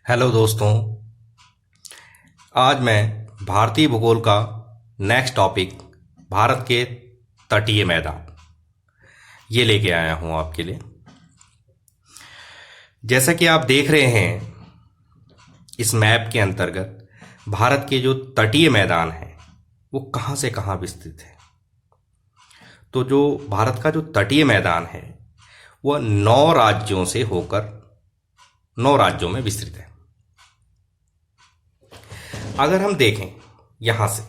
Hello दोस्तों, आज मैं भारतीय भूगोल का नेक्स्ट टॉपिक भारत के तटीय मैदान ये लेके आया हूँ आपके लिए। जैसा कि आप देख रहे हैं इस मैप के अंतर्गत भारत के जो तटीय मैदान हैं वो कहाँ से कहाँ विस्तृत है। तो जो भारत का जो तटीय मैदान है वह 9 राज्यों से होकर 9 राज्यों में विस्तृत है। अगर हम देखें यहां से,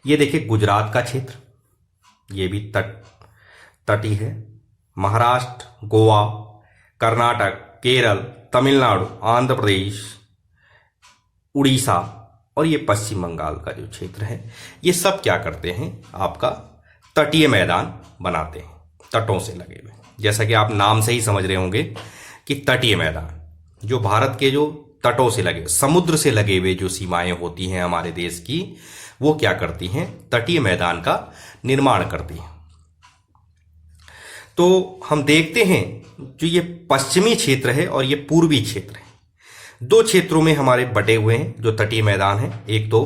ये देखिए गुजरात का क्षेत्र, ये भी तटीय है। महाराष्ट्र, गोवा, कर्नाटक, केरल, तमिलनाडु, आंध्र प्रदेश, उड़ीसा और ये पश्चिम बंगाल का जो क्षेत्र है, ये सब क्या करते हैं, आपका तटीय मैदान बनाते हैं, तटों से लगे हुए। जैसा कि आप नाम से ही समझ रहे होंगे कि तटीय मैदान जो भारत के जो तटों से लगे, समुद्र से लगे हुए जो सीमाएं होती हैं हमारे देश की, वो क्या करती हैं, तटीय मैदान का निर्माण करती हैं। तो हम देखते हैं जो ये पश्चिमी क्षेत्र है और ये पूर्वी क्षेत्र है, 2 क्षेत्रों में हमारे बटे हुए हैं जो तटीय मैदान है। एक तो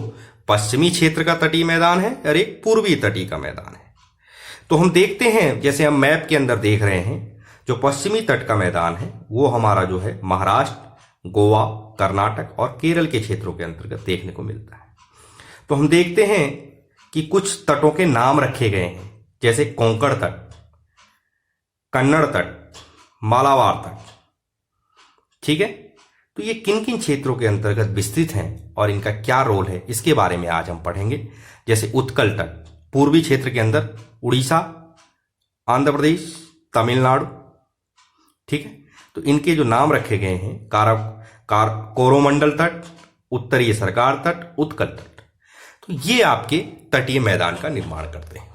पश्चिमी क्षेत्र का तटीय मैदान है और एक पूर्वी तटीय का मैदान है। तो हम देखते हैं, जैसे हम मैप के अंदर देख रहे हैं, जो पश्चिमी तट का मैदान है वो हमारा जो है महाराष्ट्र, गोवा, कर्नाटक और केरल के क्षेत्रों के अंतर्गत देखने को मिलता है। तो हम देखते हैं कि कुछ तटों के नाम रखे गए हैं, जैसे कोंकण तट, कन्नड़ तट, मालाबार तट। ठीक है, तो ये किन किन क्षेत्रों के अंतर्गत विस्तृत हैं और इनका क्या रोल है, इसके बारे में आज हम पढ़ेंगे। जैसे उत्कल तट, पूर्वी क्षेत्र के अंदर उड़ीसा, आंध्र प्रदेश, तमिलनाडु। ठीक है, तो इनके जो नाम रखे गए हैं, कोरोमंडल तट, उत्तरीय सरकार तट, उत्कल तट, तो ये आपके तटीय मैदान का निर्माण करते हैं।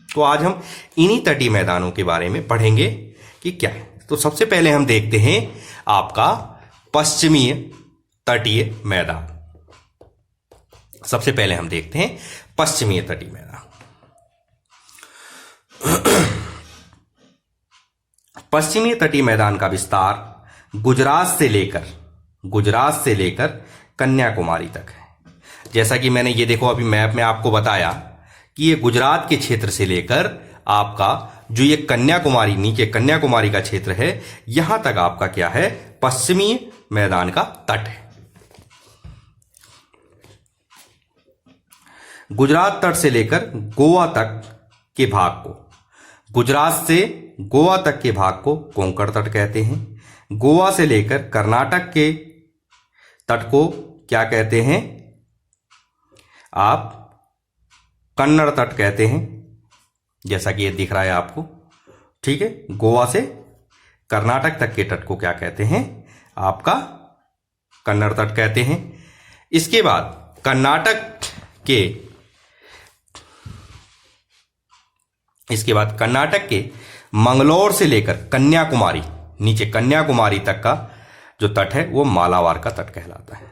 तो आज हम इन्हीं तटीय मैदानों के बारे में पढ़ेंगे कि क्या है। तो सबसे पहले हम देखते हैं आपका पश्चिमी तटीय मैदान। सबसे पहले हम देखते हैं पश्चिमी तटीय मैदान। पश्चिमी तटीय मैदान का विस्तार गुजरात से लेकर कन्याकुमारी तक है। जैसा कि मैंने ये देखो अभी मैप में आपको बताया कि ये गुजरात के क्षेत्र से लेकर आपका जो ये कन्याकुमारी, नीचे कन्याकुमारी का क्षेत्र है, यहां तक आपका क्या है, पश्चिमी मैदान का तट है। गुजरात तट से लेकर गोवा तक के भाग को, गुजरात से गोवा तक के भाग को कोंकण तट कहते हैं। गोवा से लेकर कर्नाटक के तट को क्या कहते हैं, आप कन्नड़ तट कहते हैं, जैसा कि ये दिख रहा है आपको। ठीक है, गोवा से कर्नाटक तक के तट को क्या कहते हैं, आपका कन्नड़ तट कहते हैं। इसके बाद कर्नाटक के मंगलोर से लेकर कन्याकुमारी, नीचे कन्याकुमारी तक का जो तट है वो मालाबार का तट कहलाता है।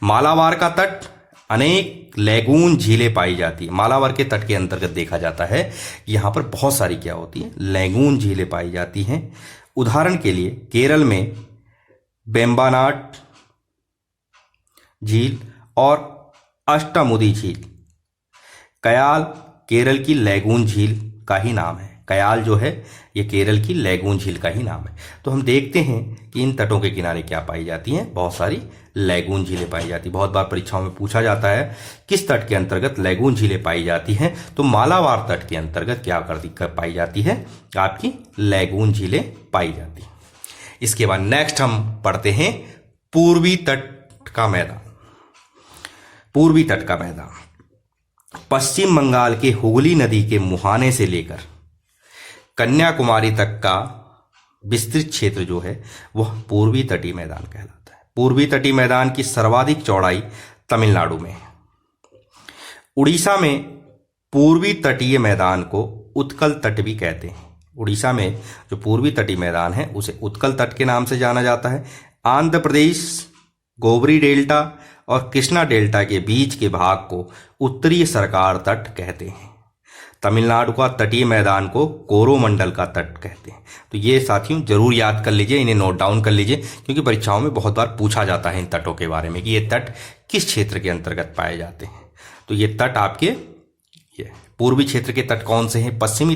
मालाबार का तट अनेक लैगून झीलें पाई जाती है। मालाबार के तट के अंतर्गत देखा जाता है कि यहां पर बहुत सारी क्या होती है, लैगून झीलें पाई जाती हैं। उदाहरण के लिए केरल में बेम्बानाड झील और अष्टामुदी झील। कयाल केरल की लैगून झील का ही नाम है। कयाल जो है ये केरल की लैगून झील का ही नाम है। तो हम देखते हैं कि इन तटों के किनारे क्या पाई जाती हैं, बहुत सारी लैगून झीलें पाई जाती हैं। बहुत बार परीक्षाओं में पूछा जाता है किस तट के अंतर्गत लैगून झीलें पाई जाती हैं, तो मालाबार तट के अंतर्गत क्या पाई जाती है, आपकी लैगून झीलें पाई जाती हैं। इसके बाद नेक्स्ट हम पढ़ते हैं पूर्वी तट का मैदान। पूर्वी तट का मैदान पश्चिम बंगाल के हुगली नदी के मुहाने से लेकर कन्याकुमारी तक का विस्तृत क्षेत्र जो है वह पूर्वी तटीय मैदान कहलाता है। पूर्वी तटीय मैदान की सर्वाधिक चौड़ाई तमिलनाडु में है। उड़ीसा में पूर्वी तटीय मैदान को उत्कल तट भी कहते हैं। उड़ीसा में जो पूर्वी तटीय मैदान है उसे उत्कल तट के नाम से जाना जाता है। आंध्र प्रदेश गोवरी डेल्टा और कृष्णा डेल्टा के बीच के भाग को उत्तरीय सरकार तट कहते हैं। तमिलनाडु का तटीय मैदान को कोरोमंडल का तट कहते हैं। तो ये साथियों जरूर याद कर लीजिए, इन्हें नोट डाउन कर लीजिए, क्योंकि परीक्षाओं में बहुत बार पूछा जाता है इन तटों के बारे में कि ये तट किस क्षेत्र के अंतर्गत पाए जाते हैं। तो ये तट आपके ये पूर्वी क्षेत्र के तट कौन से हैं? पश्चिमी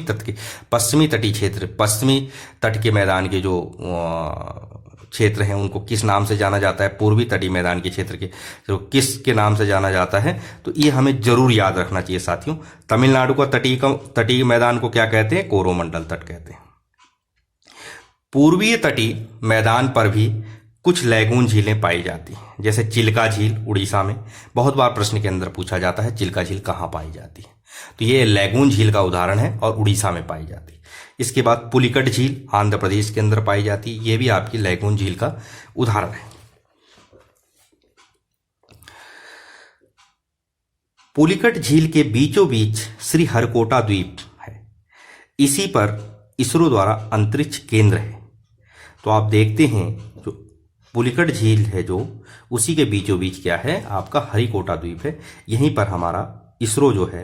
तटीय क्षेत्र, पश्चिमी तट के मैदान के जो क्षेत्र हैं उनको किस नाम से जाना जाता है? पूर्वी तटीय मैदान के क्षेत्र के तो किस के नाम से जाना जाता है? तो ये हमें जरूर याद रखना चाहिए साथियों। तमिलनाडु का तटीय मैदान को क्या कहते हैं? कोरोमंडल तट कहते हैं। पूर्वीय तटीय मैदान पर भी कुछ लैगून झीलें पाई जाती हैं, जैसे चिल्का झील उड़ीसा में। बहुत बार प्रश्न के अंदर पूछा जाता है चिल्का झील कहाँ पाई जाती है, तो ये लैगून झील का उदाहरण है और उड़ीसा में पाई जाती है। इसके बाद पुलिकट झील आंध्र प्रदेश के अंदर पाई जाती है, ये भी आपकी लैगून झील का उदाहरण है। पुलिकट झील के बीचों बीच श्रीहरिकोटा द्वीप है, इसी पर इसरो द्वारा अंतरिक्ष केंद्र है। तो आप देखते हैं जो पुलिकट झील है जो उसी के बीचों बीच क्या है? आपका हरिकोटा द्वीप है। यहीं पर हमारा इसरो जो है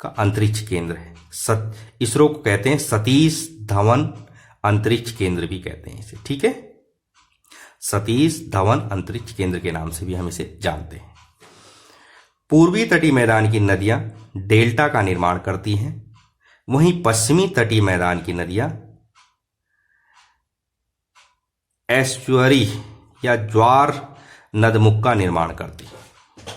का अंतरिक्ष केंद्र है। इसरो को कहते हैं सतीश धवन अंतरिक्ष केंद्र भी कहते हैं इसे, ठीक है। सतीश धवन अंतरिक्ष केंद्र के नाम से भी हम इसे जानते हैं। पूर्वी तटीय मैदान की नदियां डेल्टा का निर्माण करती हैं, वहीं पश्चिमी तटीय मैदान की नदियां एस्चुअरी या ज्वार नदमुख का निर्माण करती हैं।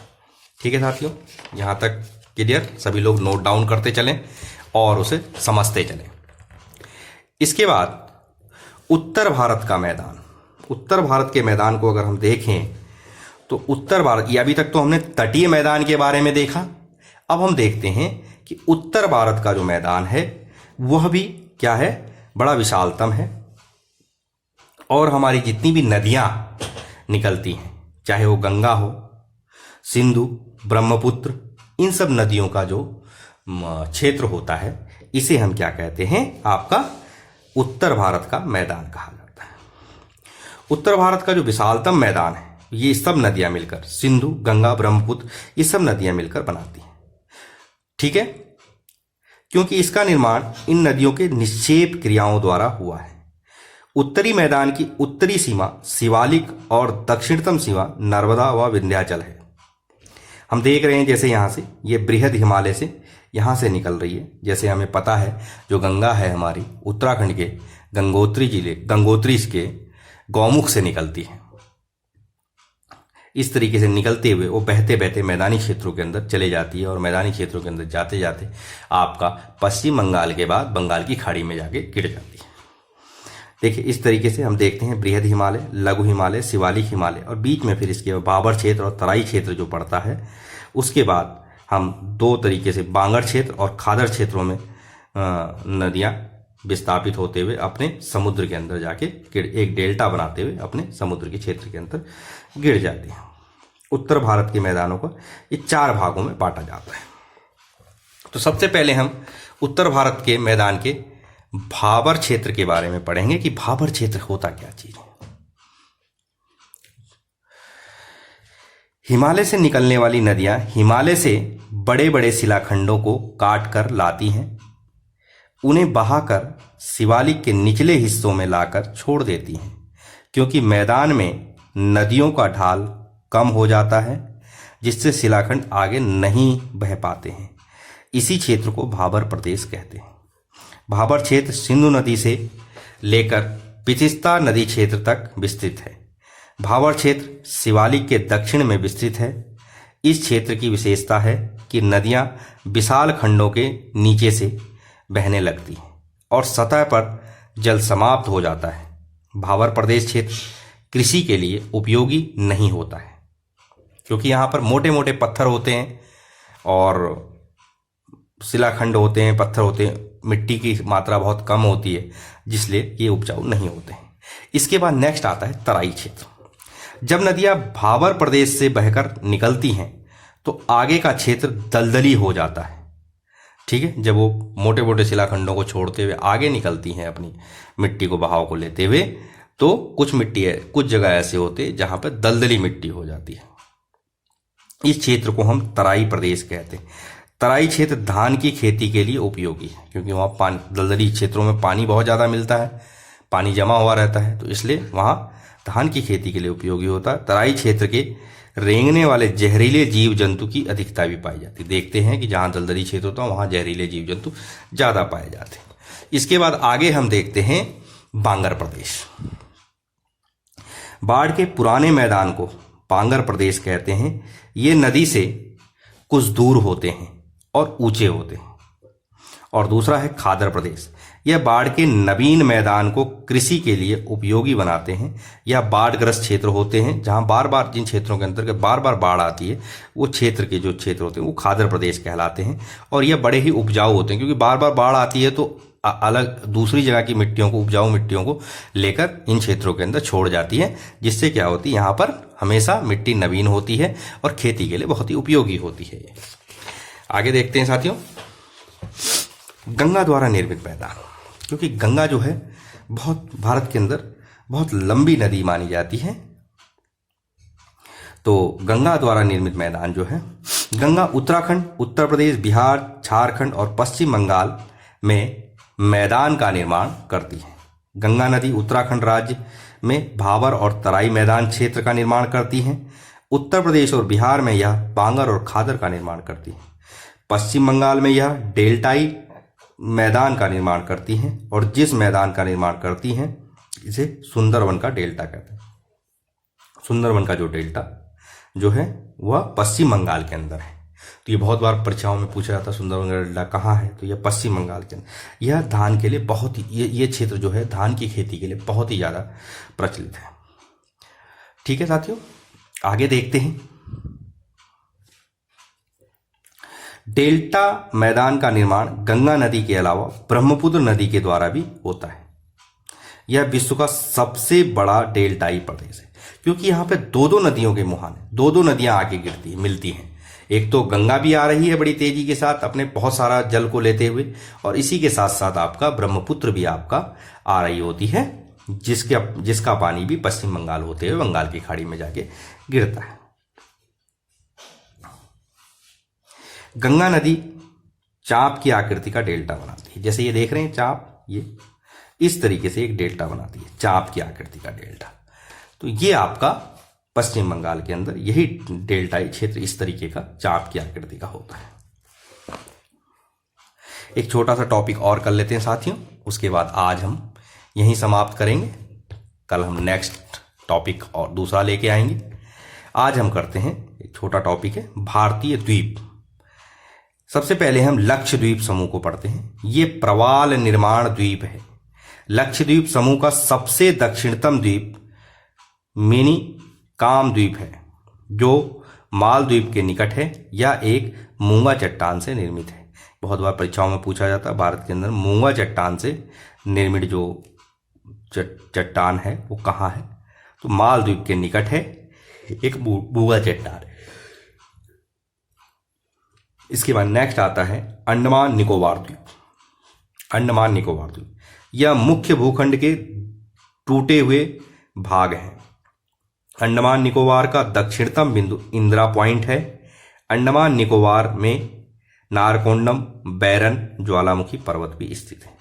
ठीक है साथियों, यहां तक क्लियर? सभी लोग नोट डाउन करते चलें और उसे समझते चलें। इसके बाद उत्तर भारत का मैदान। उत्तर भारत के मैदान को अगर हम देखें तो उत्तर भारत, ये अभी तक तो हमने तटीय मैदान के बारे में देखा, अब हम देखते हैं कि उत्तर भारत का जो मैदान है वह भी क्या है? बड़ा विशालतम है। और हमारी जितनी भी नदियां निकलती हैं, चाहे वो गंगा हो, सिंधु, ब्रह्मपुत्र, इन सब नदियों का जो क्षेत्र होता है इसे हम क्या कहते हैं? आपका उत्तर भारत का मैदान कहा जाता है। उत्तर भारत का जो विशालतम मैदान है ये सब नदियां मिलकर, सिंधु, गंगा, ब्रह्मपुत्र, ये सब नदियां मिलकर बनाती हैं। ठीक है, क्योंकि इसका निर्माण इन नदियों के निक्षेप क्रियाओं द्वारा हुआ है। उत्तरी मैदान की उत्तरी सीमा शिवालिक और दक्षिणतम सीमा नर्मदा व विंध्याचल है। हम देख रहे हैं जैसे यहाँ से ये बृहद हिमालय से यहाँ से निकल रही है। जैसे हमें पता है जो गंगा है हमारी उत्तराखंड के गंगोत्री के गौमुख से निकलती है। इस तरीके से निकलते हुए वो बहते बहते मैदानी क्षेत्रों के अंदर चले जाती है और मैदानी क्षेत्रों के अंदर जाते जाते आपका पश्चिम बंगाल के बाद बंगाल की खाड़ी में जाके गिर जाती है। देखिए इस तरीके से हम देखते हैं बृहद हिमालय, लघु हिमालय, शिवालिक हिमालय और बीच में फिर इसके भाबर क्षेत्र और तराई क्षेत्र जो पड़ता है। उसके बाद हम दो तरीके से बांगर क्षेत्र और खादर क्षेत्रों में नदियां विस्थापित होते हुए अपने समुद्र के अंदर जाके एक डेल्टा बनाते हुए अपने समुद्र के क्षेत्र के अंदर गिर जाती हैं। उत्तर भारत के मैदानों को ये 4 भागों में बांटा जाता है। तो सबसे पहले हम उत्तर भारत के मैदान के भाबर क्षेत्र के बारे में पढ़ेंगे कि भाबर क्षेत्र होता क्या चीज है। हिमालय से निकलने वाली नदियां हिमालय से बड़े बड़े शिलाखंडों को काट कर लाती हैं, उन्हें बहाकर शिवालिक के निचले हिस्सों में लाकर छोड़ देती हैं। क्योंकि मैदान में नदियों का ढाल कम हो जाता है जिससे शिलाखंड आगे नहीं बह पाते हैं, इसी क्षेत्र को भाबर प्रदेश कहते हैं। भाबर क्षेत्र सिंधु नदी से लेकर पिथिस्ता नदी क्षेत्र तक विस्तृत है। भाबर क्षेत्र शिवालिक के दक्षिण में विस्तृत है। इस क्षेत्र की विशेषता है कि नदियां विशाल खंडों के नीचे से बहने लगती हैं और सतह पर जल समाप्त हो जाता है। भाबर प्रदेश क्षेत्र कृषि के लिए उपयोगी नहीं होता है क्योंकि यहाँ पर मोटे मोटे पत्थर होते हैं और शिलाखंड होते हैं, पत्थर होते हैं, मिट्टी की मात्रा बहुत कम होती है जिसलिए ये उपजाऊ नहीं होते हैं। इसके बाद नेक्स्ट आता है तराई क्षेत्र। जब नदियां भाबर प्रदेश से बहकर निकलती हैं तो आगे का क्षेत्र दलदली हो जाता है। ठीक है, जब वो मोटे मोटे शिलाखंडों को छोड़ते हुए आगे निकलती हैं अपनी मिट्टी को बहाव को लेते हुए, तो कुछ जगह ऐसे होते हैं जहां पर दलदली मिट्टी हो जाती है। इस क्षेत्र को हम तराई प्रदेश कहते हैं। तराई क्षेत्र धान की खेती के लिए उपयोगी है, क्योंकि वहाँ पानी, दलदली क्षेत्रों में पानी बहुत ज़्यादा मिलता है, पानी जमा हुआ रहता है, तो इसलिए वहाँ धान की खेती के लिए उपयोगी होता है। तराई क्षेत्र के रेंगने वाले जहरीले जीव जंतु की अधिकता भी पाई जाती है। देखते हैं कि जहाँ दलदली क्षेत्र होता है वहाँ जहरीले जीव जंतु ज़्यादा पाए जाते हैं। इसके बाद आगे हम देखते हैं बांगर प्रदेश। बाढ़ के पुराने मैदान को बांगर प्रदेश कहते हैं। ये नदी से कुछ दूर होते हैं और ऊंचे होते हैं। और दूसरा है खादर प्रदेश। यह बाढ़ के नवीन मैदान को कृषि के लिए उपयोगी बनाते हैं। यह बाढ़ग्रस्त क्षेत्र होते हैं, जहां बार बार, जिन क्षेत्रों के अंतर्गत बार बार बाढ़ आती है, वो क्षेत्र के जो क्षेत्र होते हैं वो खादर प्रदेश कहलाते हैं। और यह बड़े ही उपजाऊ होते हैं, क्योंकि बार बार बाढ़ आती है तो अलग दूसरी जगह की मिट्टियों को, उपजाऊ मिट्टियों को लेकर इन क्षेत्रों के अंदर छोड़ जाती है, जिससे क्या होती है, यहाँ पर हमेशा मिट्टी नवीन होती है और खेती के लिए बहुत ही उपयोगी होती है। आगे देखते हैं साथियों, गंगा द्वारा निर्मित मैदान। क्योंकि गंगा जो है बहुत, भारत के अंदर बहुत लंबी नदी मानी जाती है, तो गंगा द्वारा निर्मित मैदान जो है, गंगा उत्तराखंड, उत्तर प्रदेश, बिहार, झारखंड और पश्चिम बंगाल में मैदान का निर्माण करती है। गंगा नदी उत्तराखंड राज्य में भाबर और तराई मैदान क्षेत्र का निर्माण करती है। उत्तर प्रदेश और बिहार में यह बांगर और खादर का निर्माण करती है। पश्चिम बंगाल में यह डेल्टाई मैदान का निर्माण करती हैं, और जिस मैदान का निर्माण करती हैं इसे सुंदरवन का डेल्टा कहते हैं। सुंदरवन का जो डेल्टा जो है वह पश्चिम बंगाल के अंदर है। तो ये बहुत बार परीक्षाओं में पूछा जाता है सुंदरवन का डेल्टा कहाँ है, तो यह पश्चिम बंगाल के अंदर। यह धान के लिए बहुत ही, ये क्षेत्र जो है धान की खेती के लिए बहुत ही ज़्यादा प्रचलित है। ठीक है साथियों, आगे देखते हैं। डेल्टा मैदान का निर्माण गंगा नदी के अलावा ब्रह्मपुत्र नदी के द्वारा भी होता है। यह विश्व का सबसे बड़ा डेल्टाई प्रदेश है, क्योंकि यहाँ पे दो दो नदियों के मुहाने, दो दो नदियां आके गिरती मिलती हैं। एक तो गंगा भी आ रही है बड़ी तेजी के साथ अपने बहुत सारा जल को लेते हुए, और इसी के साथ साथ आपका ब्रह्मपुत्र भी आपका आ रही होती है, जिसका पानी भी पश्चिम बंगाल होते हुए बंगाल की खाड़ी में जाके गिरता है। गंगा नदी चाप की आकृति का डेल्टा बनाती है। जैसे ये देख रहे हैं चाप, ये इस तरीके से एक डेल्टा बनाती है, चाप की आकृति का डेल्टा। तो ये आपका पश्चिम बंगाल के अंदर यही डेल्टाई क्षेत्र इस तरीके का चाप की आकृति का होता है। एक छोटा सा टॉपिक और कर लेते हैं साथियों, उसके बाद आज हम यहीं समाप्त करेंगे। कल हम नेक्स्ट टॉपिक और दूसरा लेके आएंगे। आज हम करते हैं, एक छोटा टॉपिक है भारतीय द्वीप। सबसे पहले हम लक्षद्वीप समूह को पढ़ते हैं। ये प्रवाल निर्माण द्वीप है। लक्षद्वीप समूह का सबसे दक्षिणतम द्वीप मिनी काम द्वीप है, जो मालद्वीप के निकट है। यह एक मूंगा चट्टान से निर्मित है। बहुत बार परीक्षाओं में पूछा जाता है भारत के अंदर मूंगा चट्टान से निर्मित जो चट्टान है वो कहाँ है, तो मालद्वीप के निकट है एक मूंगा चट्टान। इसके बाद नेक्स्ट आता है अंडमान निकोबार द्वीप। अंडमान निकोबार द्वीप यह मुख्य भूखंड के टूटे हुए भाग हैं। अंडमान निकोबार का दक्षिणतम बिंदु इंदिरा पॉइंट है। अंडमान निकोबार में नारकोंडम बैरन ज्वालामुखी पर्वत भी स्थित है।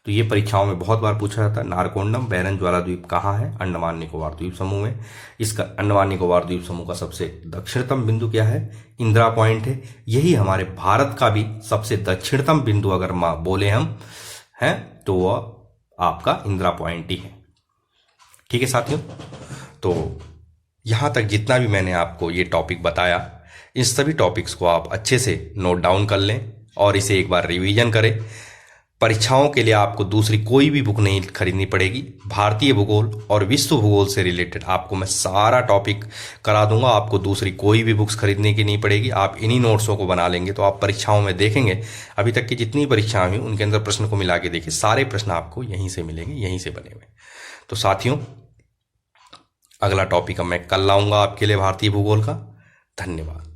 तो ये परीक्षाओं में बहुत बार पूछा जाता है, नारकोंडम बैरन ज्वाला द्वीप कहाँ है, अंडमान निकोबार द्वीप समूह में। इसका अंडमान निकोबार द्वीप समूह का सबसे दक्षिणतम बिंदु क्या है, इंदिरा पॉइंट है। यही हमारे भारत का भी सबसे दक्षिणतम बिंदु अगर बोले हम हैं तो वह आपका इंदिरा पॉइंट ही है। ठीक है साथियों, तो यहाँ तक जितना भी मैंने आपको ये टॉपिक बताया, इन सभी टॉपिक्स को आप अच्छे से नोट डाउन कर लें और इसे एक बार रिवीजन करें। परीक्षाओं के लिए आपको दूसरी कोई भी बुक नहीं खरीदनी पड़ेगी। भारतीय भूगोल और विश्व भूगोल से रिलेटेड आपको मैं सारा टॉपिक करा दूंगा। आपको दूसरी कोई भी बुक्स खरीदने की नहीं पड़ेगी। आप इन्हीं नोट्सों को बना लेंगे तो आप परीक्षाओं में देखेंगे, अभी तक की जितनी परीक्षाएं हुई उनके अंदर प्रश्न को मिला के देखिए, सारे प्रश्न आपको यहीं से मिलेंगे, यहीं से बने हुए। तो साथियों, अगला टॉपिक मैं कल लाऊंगा आपके लिए भारतीय भूगोल का। धन्यवाद।